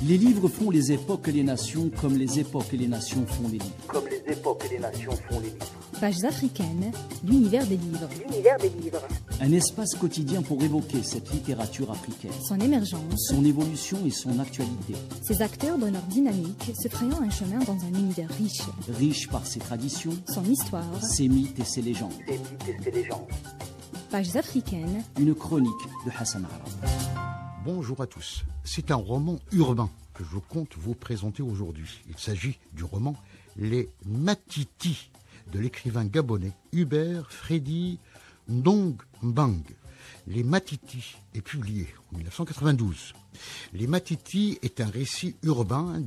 Les livres font les époques et les nations comme les époques et les nations font les livres. Comme les époques et les nations font les livres. Pages africaines, l'univers des livres. L'univers des livres. Un espace quotidien pour évoquer cette littérature africaine. Son émergence, son évolution et son actualité. Ses acteurs dans leur dynamique, se frayant un chemin dans un univers riche. Riche par ses traditions, son histoire, ses mythes et ses légendes. Ses mythes et ses légendes. Pages africaines, une chronique de Hassan Arab. Bonjour à tous. C'est un roman urbain que je compte vous présenter aujourd'hui. Il s'agit du roman Les Matiti de l'écrivain gabonais Hubert Freddy Ndong-Mbang. Les Matiti est publié en 1992. Les Matiti est un récit urbain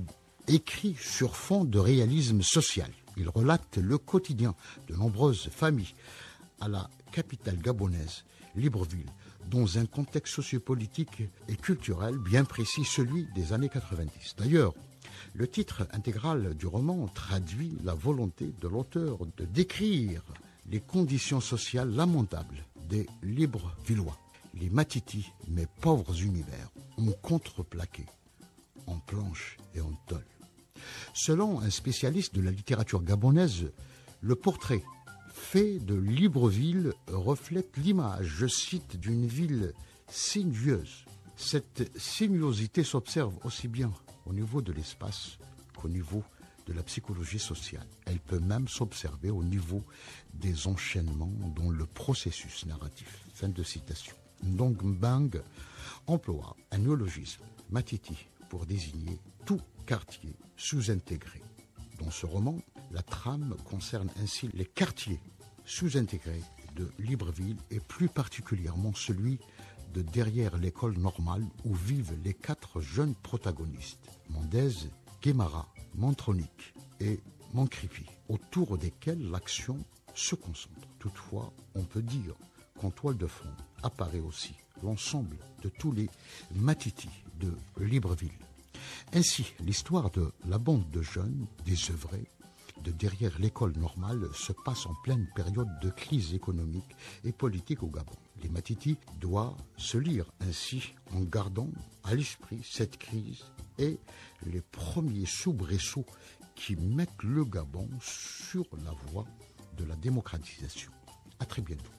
écrit sur fond de réalisme social. Il relate le quotidien de nombreuses familles à la capitale gabonaise, Libreville, dans un contexte sociopolitique et culturel bien précis, celui des années 90. D'ailleurs, le titre intégral du roman traduit la volonté de l'auteur de décrire les conditions sociales lamentables des Librevillois. Les Matiti, mes pauvres univers, ont contreplaqué en planche et en tôle. Selon un spécialiste de la littérature gabonaise, le portrait fait de Libreville reflète l'image, je cite, d'une ville sinueuse. Cette sinuosité s'observe aussi bien au niveau de l'espace qu'au niveau de la psychologie sociale. Elle peut même s'observer au niveau des enchaînements dans le processus narratif. Fin de citation. Ndong-Mbang emploie un néologisme, Matiti, pour désigner tout quartier sous-intégré. Dans ce roman, la trame concerne ainsi les quartiers sous-intégrés de Libreville et plus particulièrement celui de derrière l'école normale où vivent les 4 jeunes protagonistes, Mendez, Guémara, Montronique et Mancripi, autour desquels l'action se concentre. Toutefois, on peut dire qu'en toile de fond apparaît aussi l'ensemble de tous les Matiti de Libreville. Ainsi, l'histoire de la bande de jeunes désœuvrés de derrière l'école normale se passe en pleine période de crise économique et politique au Gabon. Les Matiti doivent se lire ainsi en gardant à l'esprit cette crise et les premiers soubresauts qui mettent le Gabon sur la voie de la démocratisation. À très bientôt.